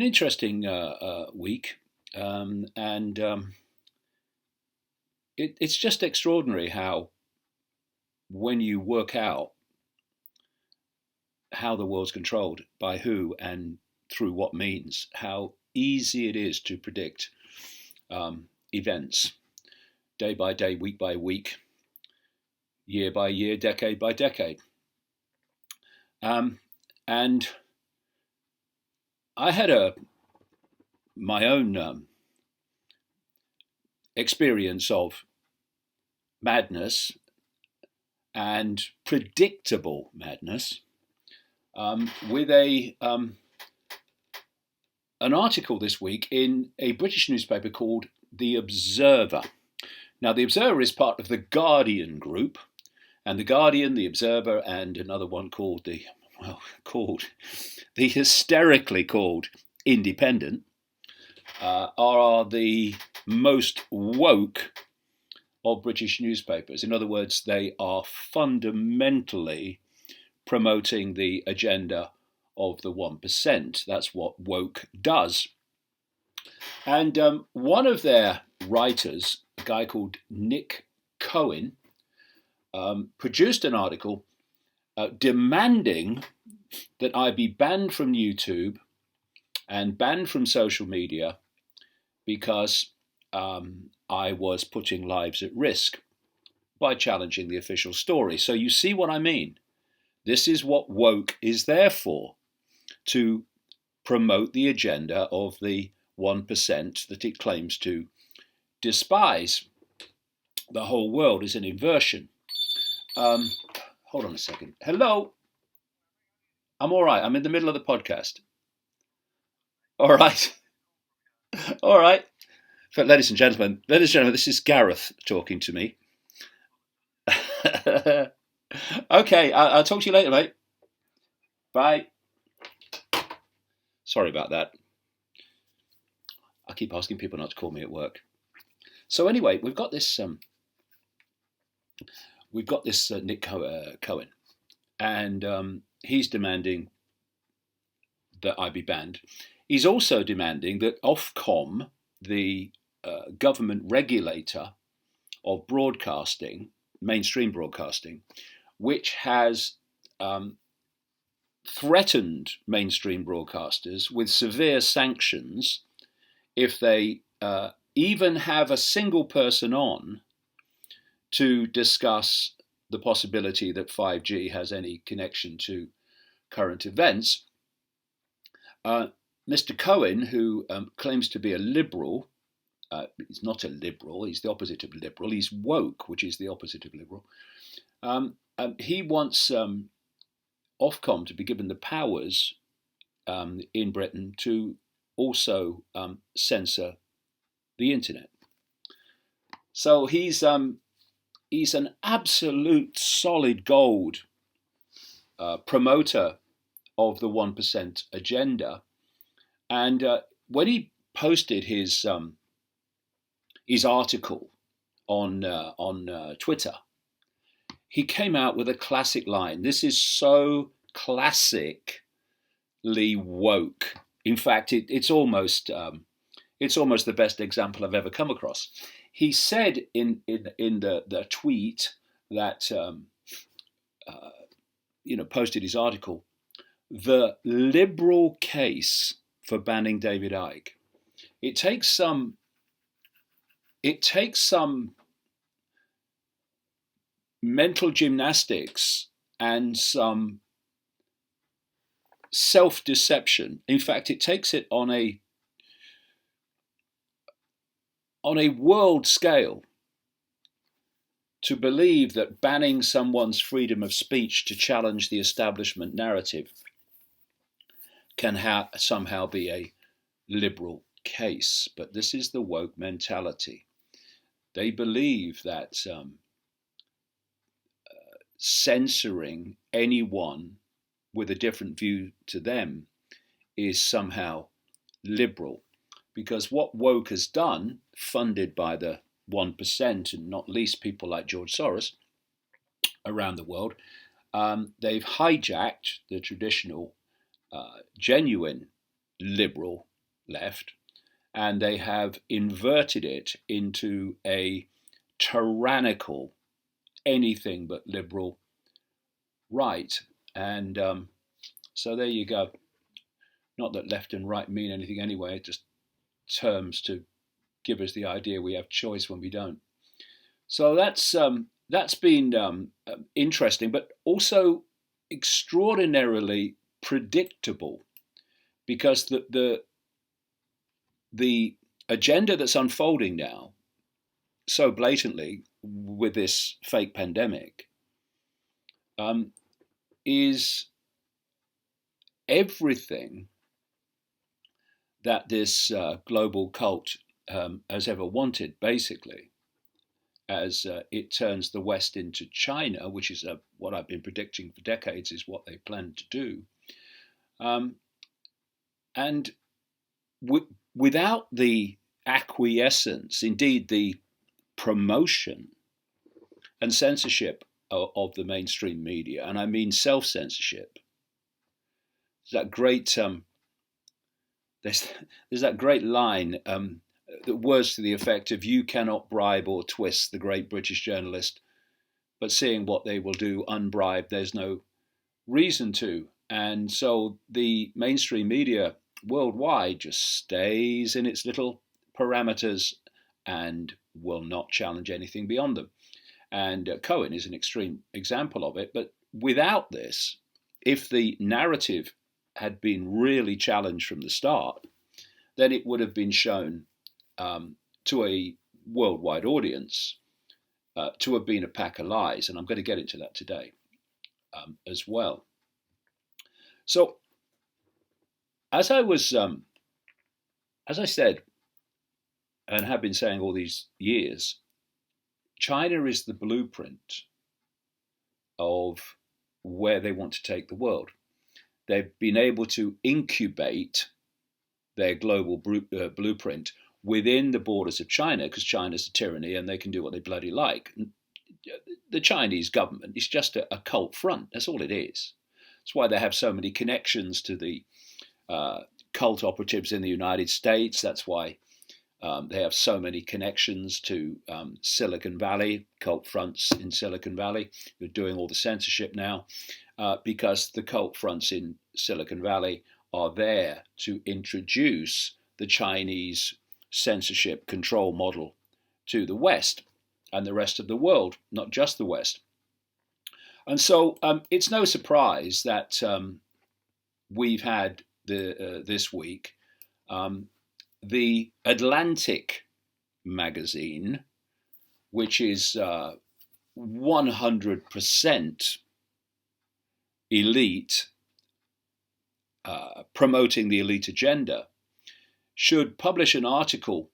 interesting week, and it's just extraordinary how, when you work out how the world's controlled by who and through what means, how easy it is to predict events day by day, week by week, year by year, decade by decade. And I had my own experience of madness and predictable madness with an article this week in a British newspaper called The Observer. Now, The Observer is part of the Guardian group, and the Guardian, the Observer, and another one called the hysterically called Independent are the most woke of British newspapers. In other words, they are fundamentally promoting the agenda of the 1%. That's what woke does. And one of their writers, a guy called Nick Cohen, produced an article demanding that I be banned from YouTube and banned from social media because I was putting lives at risk by challenging the official story. So you see what I mean? This is what woke is there for, to promote the agenda of the 1% that it claims to despise. The whole world is an inversion. Hold on a second. Hello? I'm all right. I'm in the middle of the podcast. All right. All right. Ladies and gentlemen, this is Gareth talking to me. Okay, I'll talk to you later, mate. Bye. Sorry about that. I keep asking people not to call me at work. So anyway, we've got this Nick Cohen, and he's demanding that I be banned. He's also demanding that Ofcom, the government regulator of broadcasting, mainstream broadcasting, which has threatened mainstream broadcasters with severe sanctions if they even have a single person on to discuss the possibility that 5G has any connection to current events. Mr. Cohen, who claims to be a liberal, he's not a liberal, he's the opposite of liberal, he's woke, which is the opposite of liberal. He wants Ofcom to be given the powers in Britain to also censor the internet. So he's an absolute solid gold promoter of the 1% agenda. And when he posted his article on Twitter, he came out with a classic line. This is so classically woke. In fact, it's almost the best example I've ever come across. He said in the tweet that posted his article, the liberal case for banning David Icke. It takes some mental gymnastics and some self-deception. In fact, it takes it on a world scale to believe that banning someone's freedom of speech to challenge the establishment narrative can somehow be a liberal case. But this is the woke mentality. They believe that censoring anyone with a different view to them is somehow liberal. Because what woke has done, funded by the 1%, and not least people like George Soros around the world, they've hijacked the traditional, genuine liberal left, and they have inverted it into a tyrannical, anything but liberal right. And so there you go. Not that left and right mean anything anyway, just terms to give us the idea we have choice when we don't. So that's been interesting, but also extraordinarily predictable, because the agenda that's unfolding now so blatantly with this fake pandemic is everything that this global cult has ever wanted, basically, as it turns the West into China, which is what I've been predicting for decades is what they plan to do. And without the acquiescence, indeed the promotion and censorship of the mainstream media, and I mean self-censorship, that great there's that great line that words to the effect of "You cannot bribe or twist the great British journalist, but seeing what they will do unbribed, there's no reason to." And so the mainstream media worldwide just stays in its little parameters and will not challenge anything beyond them. And Cohen is an extreme example of it. But without this, if the narrative had been really challenged from the start, then it would have been shown to a worldwide audience to have been a pack of lies. And I'm going to get into that today as well. So, as I said, and have been saying all these years, China is the blueprint of where they want to take the world. They've been able to incubate their global blueprint within the borders of China, because China's a tyranny and they can do what they bloody like. The Chinese government is just a cult front. That's all it is. That's why they have so many connections to the cult operatives in the United States. That's why they have so many connections to Silicon Valley, cult fronts in Silicon Valley, who are doing all the censorship now, because the cult fronts in Silicon Valley are there to introduce the Chinese censorship control model to the West and the rest of the world, not just the West. And so it's no surprise that we've had this week the Atlantic magazine, which is 100% elite, promoting the elite agenda, should publish an article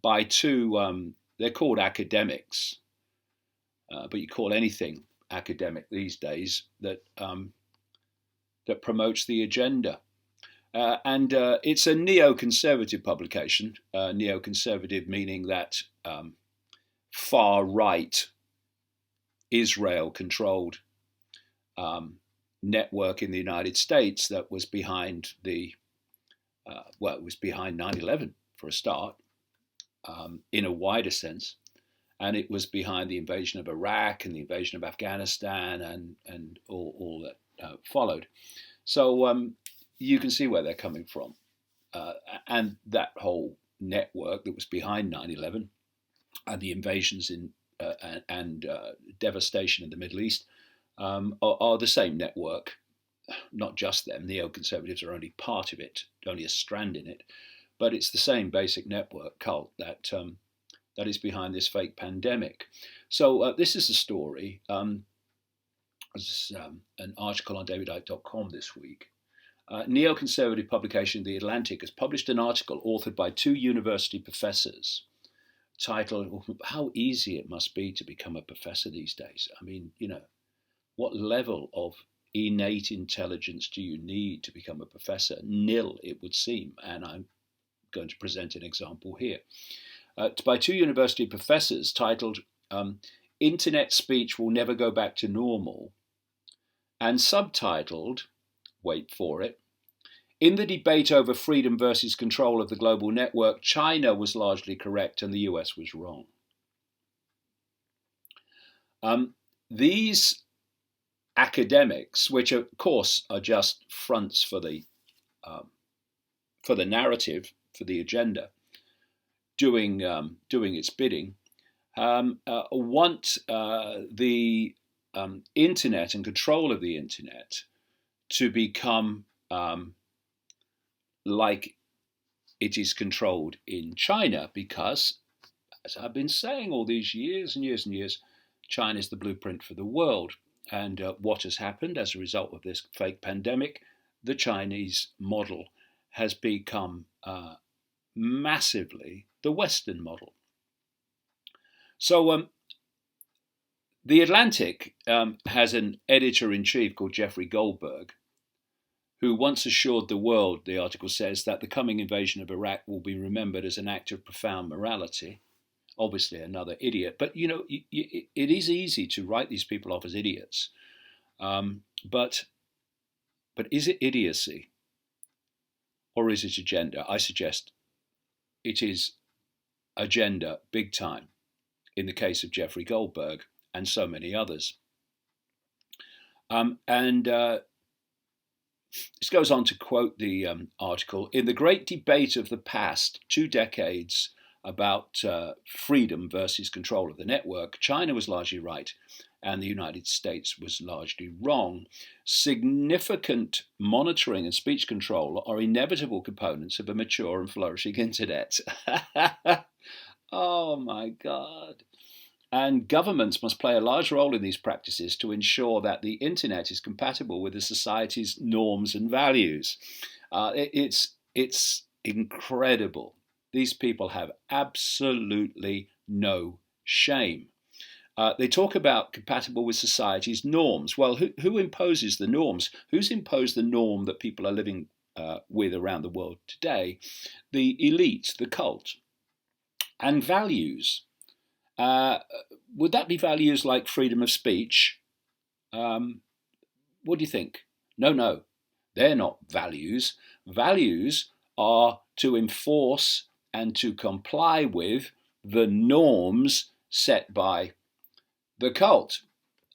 by two, they're called academics, but you call anything academic these days that promotes the agenda. And it's a neoconservative publication, neoconservative meaning that far-right, Israel-controlled network in the United States that was behind it was behind 9/11 for a start, in a wider sense, and it was behind the invasion of Iraq and the invasion of Afghanistan and all that followed. So you can see where they're coming from, and that whole network that was behind 9/11 and the invasions and devastation in the Middle East are the same network. Not just them, neoconservatives are only part of it, only a strand in it, but it's the same basic network cult that is behind this fake pandemic. So this is a story, an article on davidicke.com this week. Neoconservative publication The Atlantic has published an article authored by two university professors titled "How Easy It Must Be to Become a Professor These Days." I mean, what level of innate intelligence do you need to become a professor? Nil, it would seem, and I'm going to present an example here. By two university professors titled "Internet Speech Will Never Go Back to Normal," and subtitled, wait for it, In the debate over freedom versus control of the global network, China was largely correct and the US was wrong. These academics, which of course are just fronts for the narrative, for the agenda, doing its bidding, want the internet and control of the internet to become like it is controlled in China, because, as I've been saying all these years and years and years, China is the blueprint for the world. And what has happened as a result of this fake pandemic, the Chinese model has become massively the Western model. So The Atlantic has an editor-in-chief called Jeffrey Goldberg, who once assured the world, the article says, that the coming invasion of Iraq will be remembered as an act of profound morality. Obviously another idiot, but it is easy to write these people off as idiots. But is it idiocy or is it agenda? I suggest it is agenda big time in the case of Jeffrey Goldberg and so many others. This goes on to quote the article. In the great debate of the past 2 decades about freedom versus control of the network, China was largely right and the United States was largely wrong. Significant monitoring and speech control are inevitable components of a mature and flourishing internet. Oh my God. And governments must play a large role in these practices to ensure that the internet is compatible with the society's norms and values. It's incredible. These people have absolutely no shame. They talk about compatible with society's norms. Well, who imposes the norms? Who's imposed the norm that people are living with around the world today? The elite, the cult. And values. Would that be values like freedom of speech? What do you think? No, they're not values. Values are to enforce and to comply with the norms set by the cult.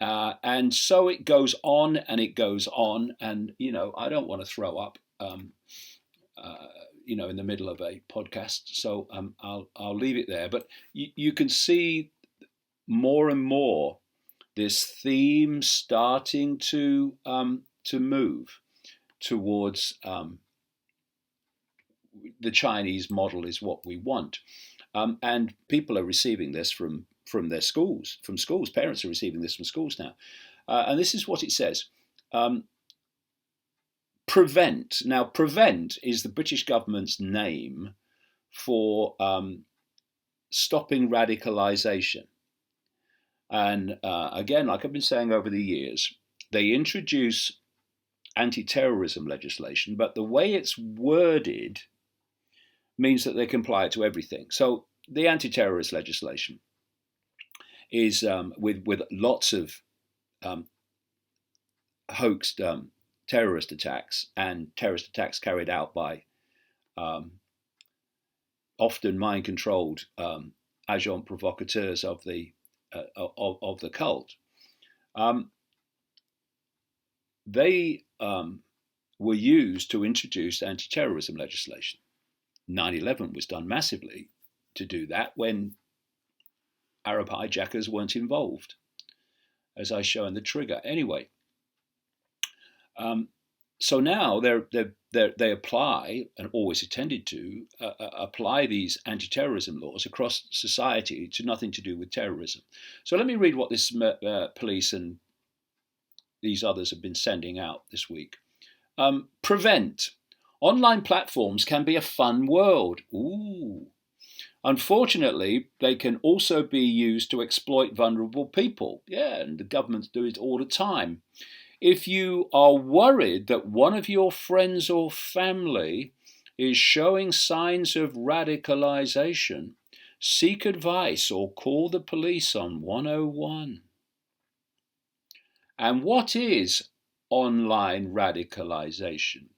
And so it goes on and it goes on. And, I don't want to throw up, in the middle of a podcast. So I'll leave it there. But you can see more and more this theme starting to move towards the Chinese model is what we want. And people are receiving this from their schools, from schools. Parents are receiving this from schools now. And this is what it says. Prevent. Now, prevent is the British government's name for stopping radicalisation. And again, like I've been saying over the years, they introduce anti-terrorism legislation, but the way it's worded means that they can apply it to everything. So the anti-terrorist legislation is with lots of hoaxed terrorist attacks and terrorist attacks carried out by often mind-controlled agents provocateurs of the cult. They were used to introduce anti-terrorism legislation. 9/11 was done massively to do that when Arab hijackers weren't involved, as I show in the trigger. Anyway, so now they apply, and always intended to apply these anti-terrorism laws across society to nothing to do with terrorism. So let me read what this police and these others have been sending out this week. Prevent. Online platforms can be a fun world. Ooh. Unfortunately, they can also be used to exploit vulnerable people. Yeah, and the governments do it all the time. If you are worried that one of your friends or family is showing signs of radicalization, seek advice or call the police on 101. And what is online radicalization?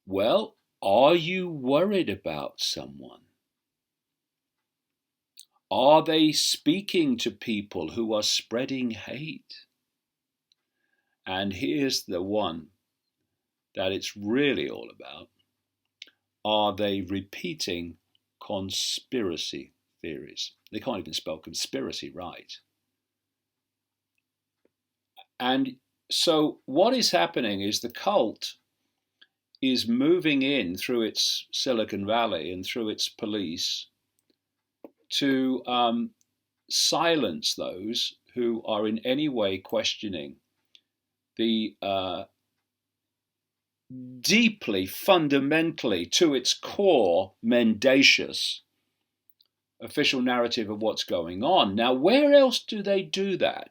Well, are you worried about someone? Are they speaking to people who are spreading hate? And here's the one that it's really all about. Are they repeating conspiracy theories? They can't even spell conspiracy right. And so what is happening is the cult is moving in through its Silicon Valley and through its police to silence those who are in any way questioning the deeply, fundamentally, to its core, mendacious official narrative of what's going on. Now, where else do they do that?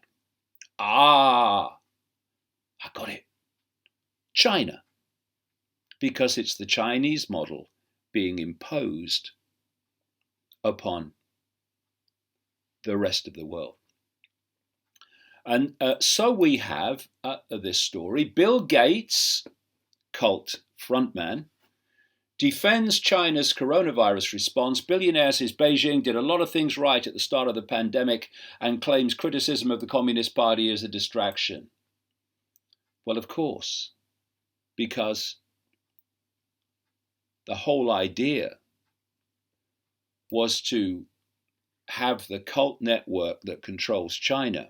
I got it. China. Because it's the Chinese model being imposed upon the rest of the world. And so we have this story. Bill Gates, cult frontman, defends China's coronavirus response. Billionaire says Beijing did a lot of things right at the start of the pandemic and claims criticism of the Communist Party is a distraction. Well, of course, because the whole idea was to have the cult network that controls China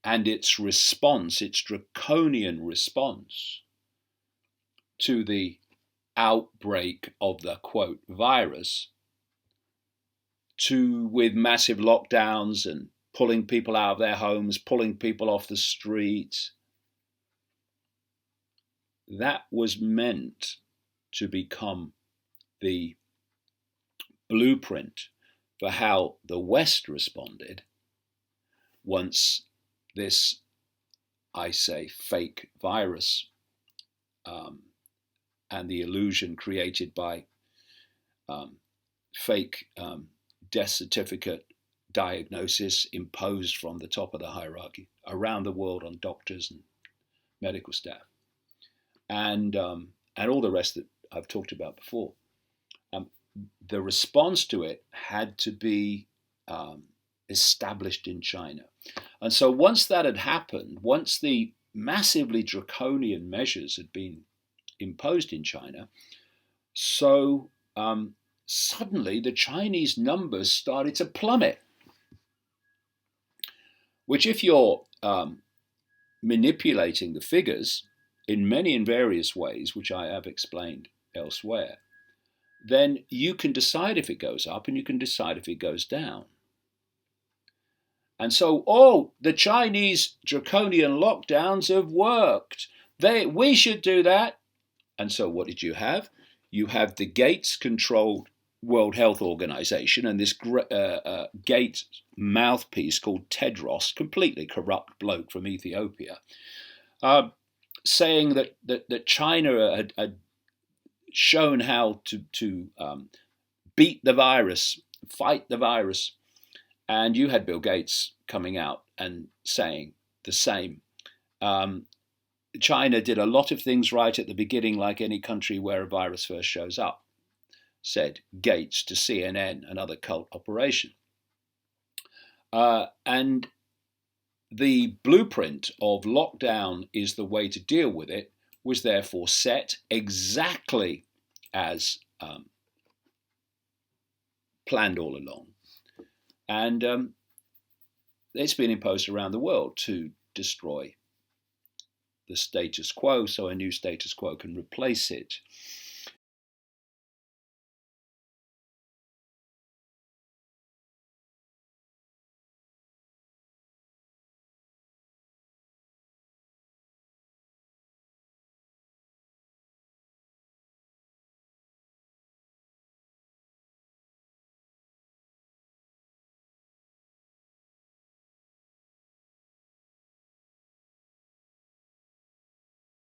and its response, its draconian response to the outbreak of the quote virus, with massive lockdowns and pulling people out of their homes, pulling people off the streets. That was meant to become the blueprint for how the West responded once this, I say, fake virus and the illusion created by fake death certificate diagnosis imposed from the top of the hierarchy around the world on doctors and medical staff, and all the rest that I've talked about before. The response to it had to be established in China. And so once that had happened, once the massively draconian measures had been imposed in China, so suddenly the Chinese numbers started to plummet, which if you're manipulating the figures in many and various ways, which I have explained elsewhere, then you can decide if it goes up and you can decide if it goes down. And so, the Chinese draconian lockdowns have worked. We should do that. And so what did you have? You have the Gates-controlled World Health Organization and this Gates mouthpiece called Tedros, completely corrupt bloke from Ethiopia, saying that China had shown how to beat the virus, fight the virus. And you had Bill Gates coming out and saying the same. China did a lot of things right at the beginning, like any country where a virus first shows up, said Gates to CNN, another cult operation. And the blueprint of lockdown is the way to deal with it was therefore set exactly as planned all along. And it's been imposed around the world to destroy the status quo so a new status quo can replace it.